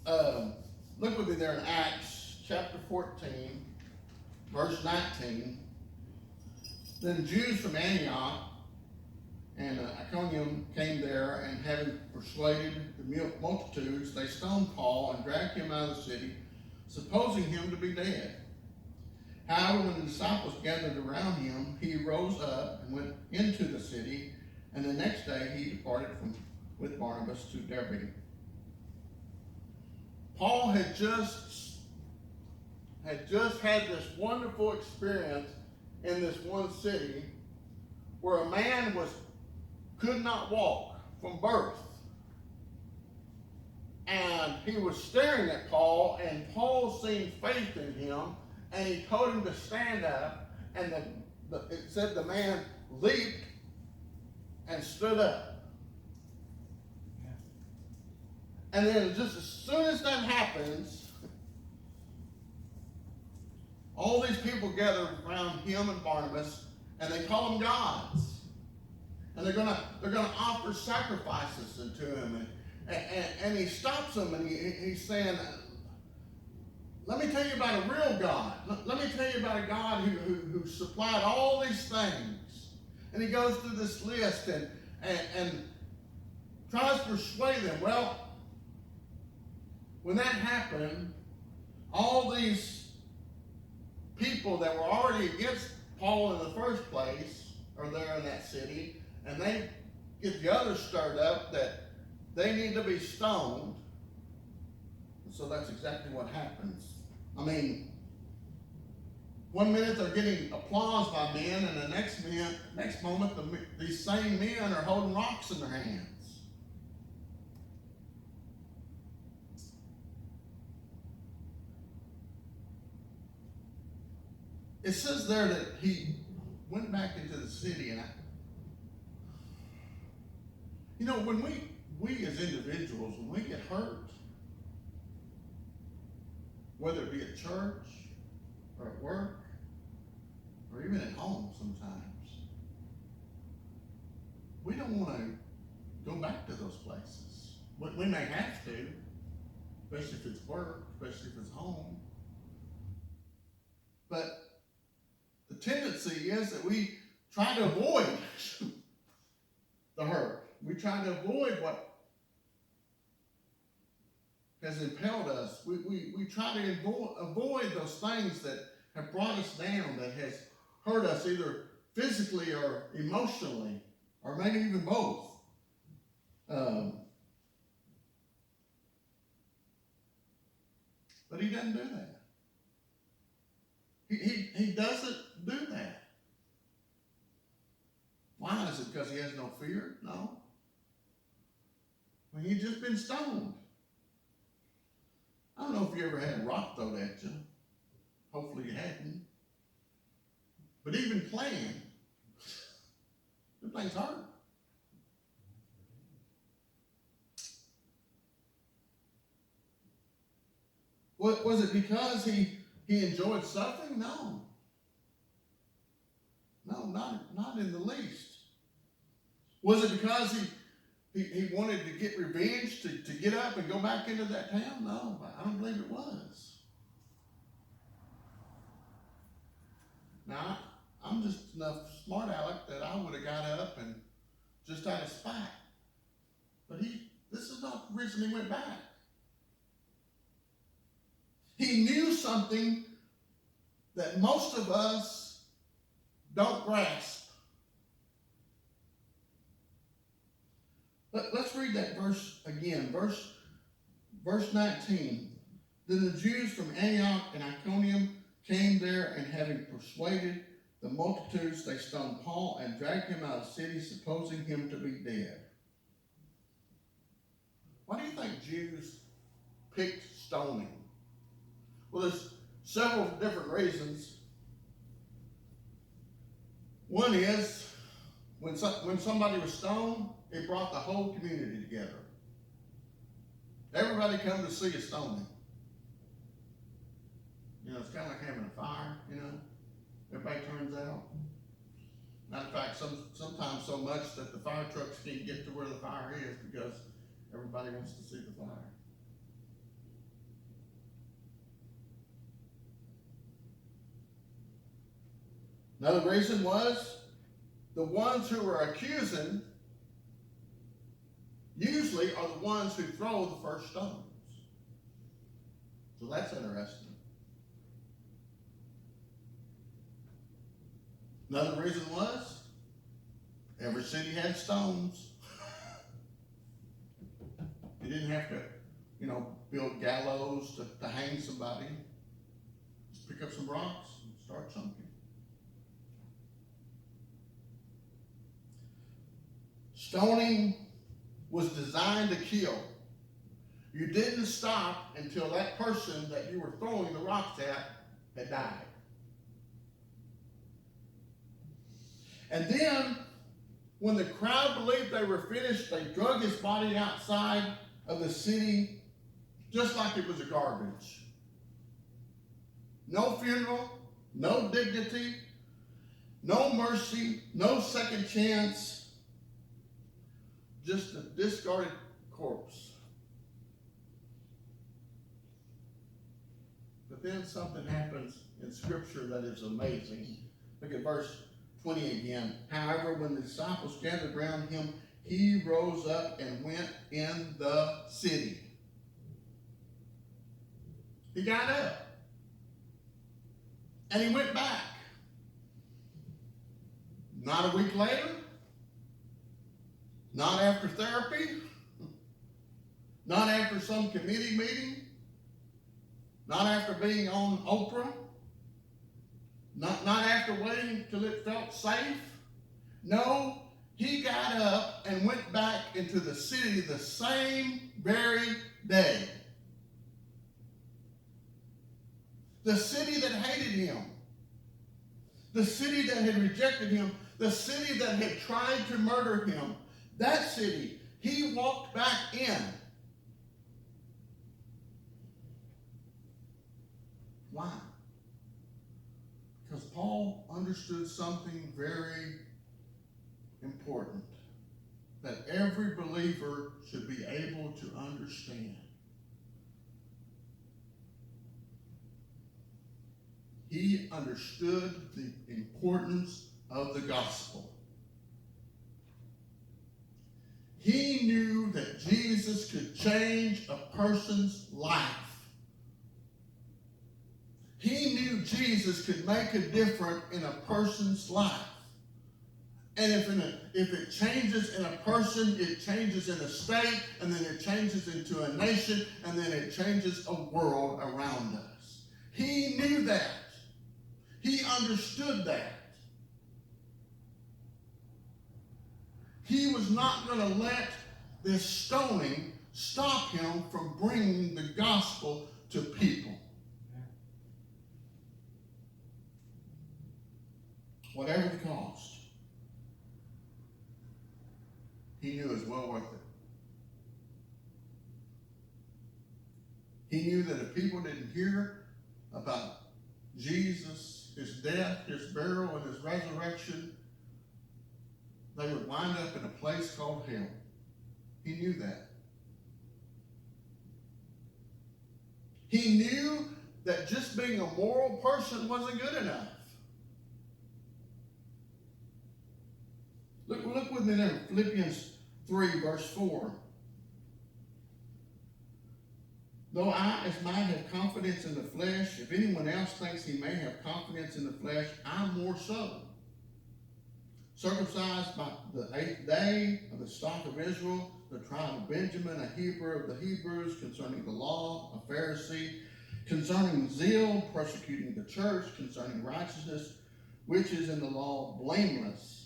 Um, Look with me there in Acts chapter 14, verse 19. Then Jews from Antioch and Iconium came there, and having persuaded the multitudes, they stoned Paul and dragged him out of the city, supposing him to be dead. However, when the disciples gathered around him, he rose up and went into the city, and the next day he departed with Barnabas to Derbe. Paul had just had this wonderful experience in this one city where a man could not walk from birth. And he was staring at Paul, and Paul seen faith in him, and he told him to stand up, and it said the man leaped and stood up. And then just as soon as that happens, all these people gather around him and Barnabas, and they call them gods. And they're gonna offer sacrifices to him, and he stops them, and he's saying, let me tell you about a real God. Let me tell you about a God who supplied all these things. And he goes through this list and tries to persuade them. Well, when that happened, all these people that were already against Paul in the first place are there in that city, and they get the others stirred up that they need to be stoned. And so that's exactly what happens. I mean, one minute they're getting applause by men, and the next moment these same men are holding rocks in their hands. It says there that he went back into the city, and when we as individuals, when we get hurt, whether it be at church or at work or even at home sometimes, we don't want to go back to those places. We may have to, especially if it's work, especially if it's home. But the tendency is that we try to avoid the hurt. We try to avoid what has impelled us. We try to avoid those things that have brought us down, that has hurt us either physically or emotionally, or maybe even both. But he doesn't do that. He doesn't do that. Why? Is it because he has no fear? No. Well, he'd just been stoned. I don't know if you ever had a rock thrown at you. Hopefully you hadn't. But even playing, the things hurt. Was it because he enjoyed suffering? No. No, not in the least. Was it because he wanted to get revenge, to get up and go back into that town? No, I don't believe it was. Now, I'm just enough smart aleck that I would have got up and just out of spite. But this is not the reason he went back. He knew something that most of us don't grasp. Let's read that verse again. Verse 19. Then the Jews from Antioch and Iconium came there, and having persuaded the multitudes, they stoned Paul and dragged him out of the city, supposing him to be dead. Why do you think Jews picked stoning? Well, there's several different reasons. One is, when somebody was stoned, it brought the whole community together. Everybody come to see a stoning. It's kind of like having a fire, Everybody turns out. Matter of fact, sometimes so much that the fire trucks can't get to where the fire is because everybody wants to see the fire. Another reason was the ones who were accusing usually are the ones who throw the first stones. So that's interesting. Another reason was every city had stones. You didn't have to, build gallows to hang somebody. Just pick up some rocks and start chunking. Stoning was designed to kill. You didn't stop until that person that you were throwing the rocks at had died. And then, when the crowd believed they were finished, they drug his body outside of the city just like it was a garbage. No funeral, no dignity, no mercy, no second chance, just a discarded corpse. But then something happens in Scripture that is amazing. Look at verse 20 again. However, when the disciples gathered around him, he rose up and went in the city. He got up. And he went back. Not a week later. Not after therapy. Not after some committee meeting. Not after being on Oprah. Not after waiting till it felt safe. No, he got up and went back into the city the same very day. The city that hated him. The city that had rejected him. The city that had tried to murder him. That city, he walked back in. Why? Because Paul understood something very important that every believer should be able to understand. He understood the importance of the gospel. He knew that Jesus could change a person's life. He knew Jesus could make a difference in a person's life. And if it changes in a person, it changes in a state, and then it changes into a nation, and then it changes a world around us. He knew that. He understood that. He was not going to let this stoning stop him from bringing the gospel to people. Whatever the cost. He knew it was well worth it. He knew that if people didn't hear about Jesus, his death, his burial, and his resurrection, they would wind up in a place called hell. He knew that. He knew that just being a moral person wasn't good enough. Look with me there in Philippians 3, verse 4. Though I, as mine, have confidence in the flesh, if anyone else thinks he may have confidence in the flesh, I more so. Circumcised by the 8th day, of the stock of Israel, the tribe of Benjamin, a Hebrew of the Hebrews, concerning the law, a Pharisee, concerning zeal, persecuting the church, concerning righteousness, which is in the law, blameless.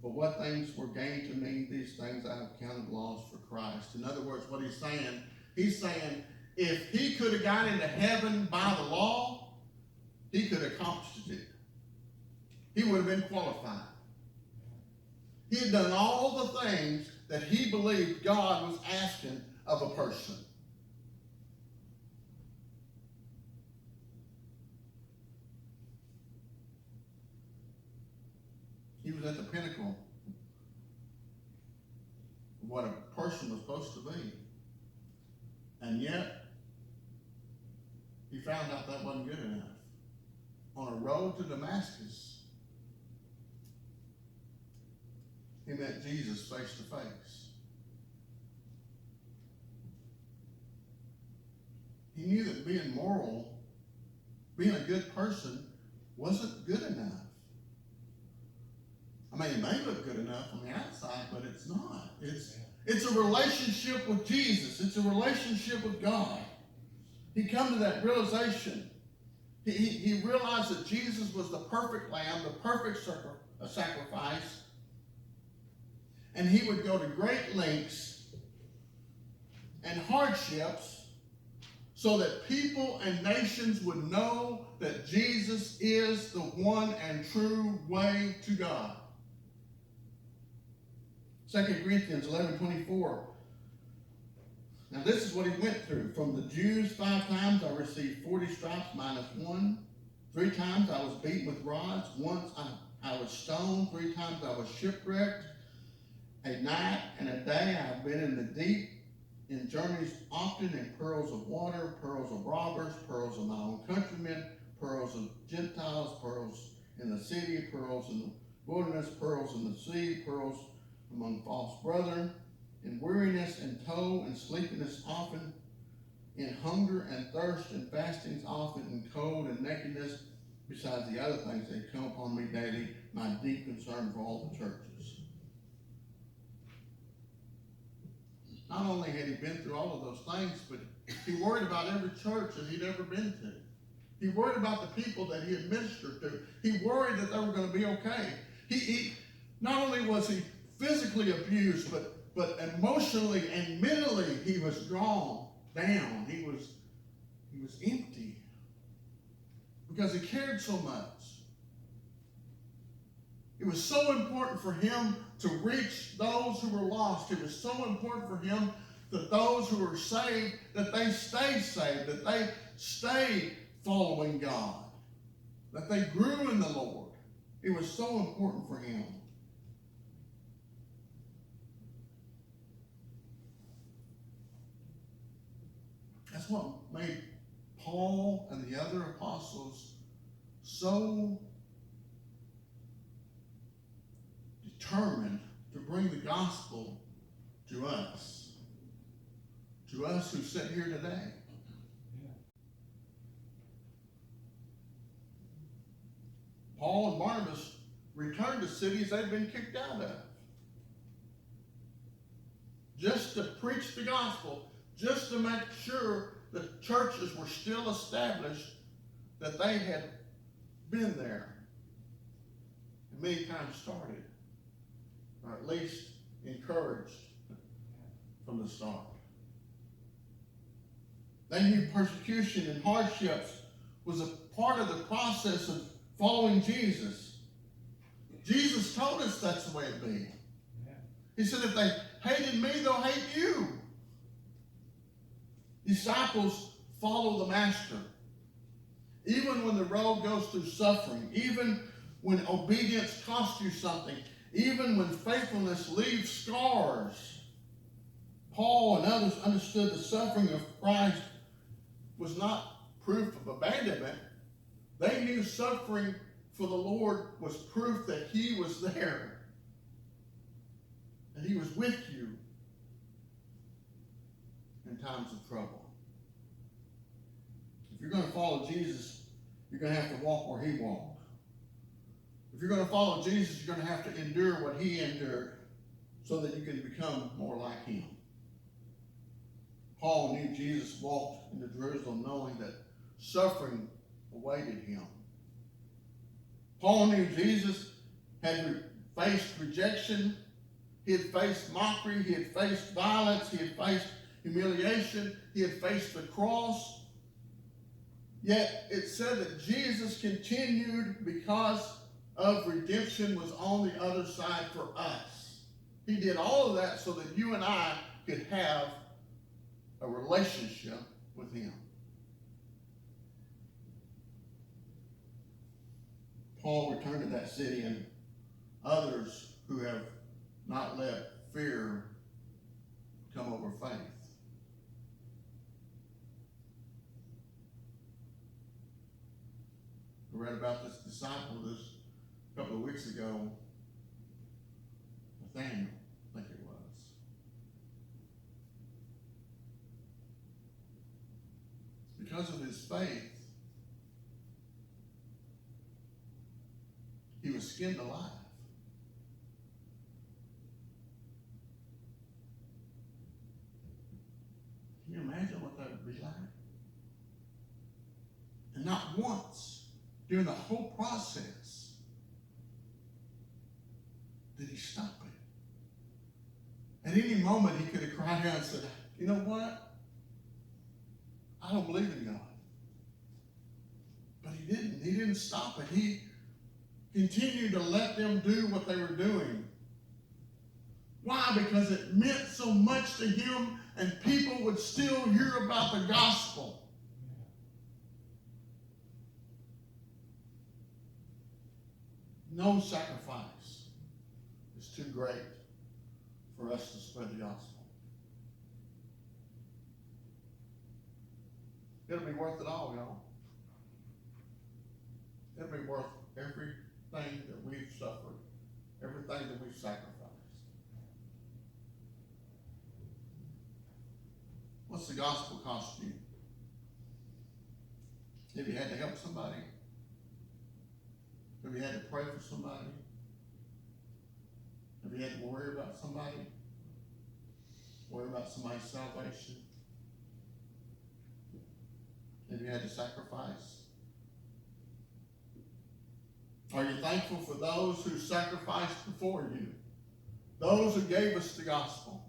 For what things were gained to me, these things I have counted loss for Christ. In other words, what he's saying, if he could have got into heaven by the law, he could have accomplished it. He would have been qualified. He had done all the things that he believed God was asking of a person. He was at the pinnacle of what a person was supposed to be. And yet, he found out that wasn't good enough. On a road to Damascus, he met Jesus face to face. He knew that being moral, being a good person, wasn't good enough. I mean, it may look good enough on the outside, but it's not. It's a relationship with Jesus. It's a relationship with God. He come to that realization. He realized that Jesus was the perfect lamb, the perfect sacrifice, and he would go to great lengths and hardships so that people and nations would know that Jesus is the one and true way to God. 2 Corinthians 11:24. Now this is what he went through. From the Jews 5 times I received 40 stripes minus 1. 3 times I was beaten with rods. Once I was stoned. 3 times I was shipwrecked. A night and a day I have been in the deep, in journeys often, in perils of water, perils of robbers, perils of my own countrymen, perils of Gentiles, perils in the city, perils in the wilderness, perils in the sea, perils among false brethren, in weariness and toil and sleepiness often, in hunger and thirst and fastings often, in cold and nakedness, besides the other things that come upon me daily, my deep concern for all the churches. Not only had he been through all of those things, but he worried about every church that he'd ever been to. He worried about the people that he had ministered to. He worried that they were going to be okay. He not only was he physically abused, but emotionally and mentally he was drawn down. He was empty because he cared so much. It was so important for him to reach those who were lost. It was so important for him that those who were saved, that they stayed saved, that they stayed following God, that they grew in the Lord. It was so important for him. That's what made Paul and the other apostles so determined to bring the gospel to us who sit here today. Paul and Barnabas returned to cities they'd been kicked out of, just to preach the gospel, just to make sure that churches were still established, that they had been there, and many times started, or at least encouraged from the start. They knew persecution and hardships was a part of the process of following Jesus. Jesus told us that's the way it be. He said, if they hated me, they'll hate you. Disciples follow the master. Even when the road goes through suffering, even when obedience costs you something, even when faithfulness leaves scars. Paul and others understood the suffering of Christ was not proof of abandonment. They knew suffering for the Lord was proof that he was there, that he was with you in times of trouble. If you're going to follow Jesus, you're going to have to walk where he walked. If you're going to follow Jesus, you're going to have to endure what he endured so that you can become more like him. Paul knew Jesus walked into Jerusalem knowing that suffering awaited him. Paul knew Jesus had faced rejection. He had faced mockery. He had faced violence. He had faced humiliation. He had faced the cross. Yet it said that Jesus continued because of redemption was on the other side for us. He did all of that so that you and I could have a relationship with him. Paul returned to that city, and others who have not let fear come over faith. I read about this disciple a couple of weeks ago. I Daniel, I think it was. Because of his faith, he was skinned alive. Can you imagine what that would be like? And not once during the whole process did he stop it. At any moment, he could have cried out and said, you know what? I don't believe in God. But he didn't. He didn't stop it. He continued to let them do what they were doing. Why? Because it meant so much to him, and people would still hear about the gospel. No sacrifice is too great for us to spread the gospel. It'll be worth it all, y'all. It'll be worth everything that we've suffered, everything that we've sacrificed. What's the gospel cost you? Have you had to help somebody? Have you had to pray for somebody? Have you had to worry about somebody? Worry about somebody's salvation? Have you had to sacrifice? Are you thankful for those who sacrificed before you? Those who gave us the gospel?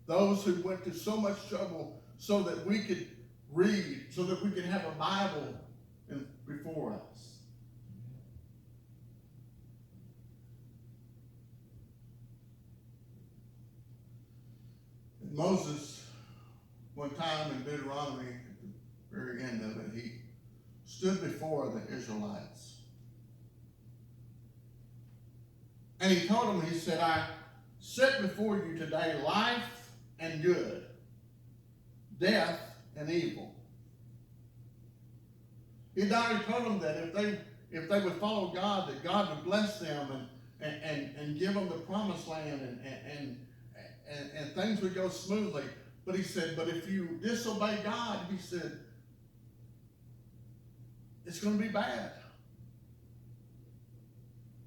Those who went to so much trouble so that we could read, so that we could have a Bible before us? Moses, one time in Deuteronomy, at the very end of it, he stood before the Israelites. And he told them, he said, I set before you today life and good, death and evil. He'd already told them that if they would follow God, that God would bless them and give them the promised land and things would go smoothly. But he said, but if you disobey God, he said, it's going to be bad.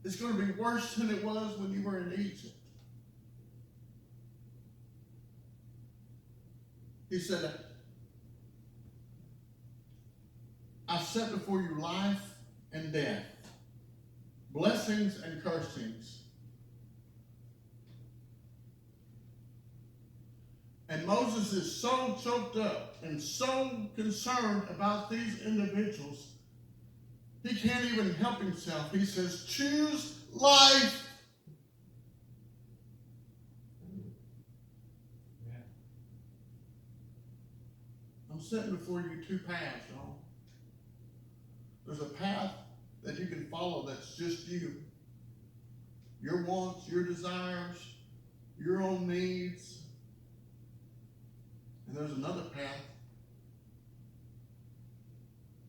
It's going to be worse than it was when you were in Egypt. He said, I've set before you life and death, blessings and cursings. And Moses is so choked up and so concerned about these individuals, he can't even help himself. He says, choose life. Yeah. I'm setting before you two paths, y'all. There's a path that you can follow that's just you. Your wants, your desires, your own needs. And there's another path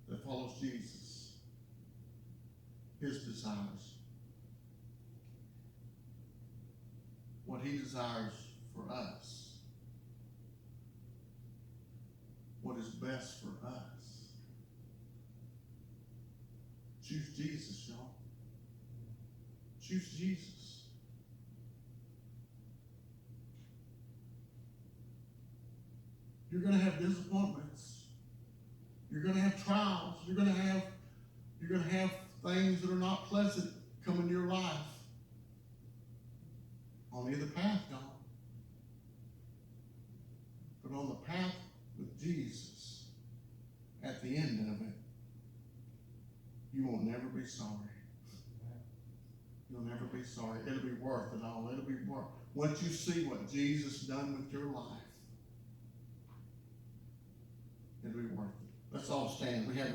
that follows Jesus, his desires, what he desires for us, what is best for us. Choose Jesus, y'all. Choose Jesus. You're going to have disappointments. You're going to have trials. You're going to have things that are not pleasant come in your life. On either path, y'all. But on the path with Jesus, at the end of it, you will never be sorry. You'll never be sorry. It'll be worth it all. It'll be worth. Once you see what Jesus done with your life, it'll be worth it. Let's all stand. We have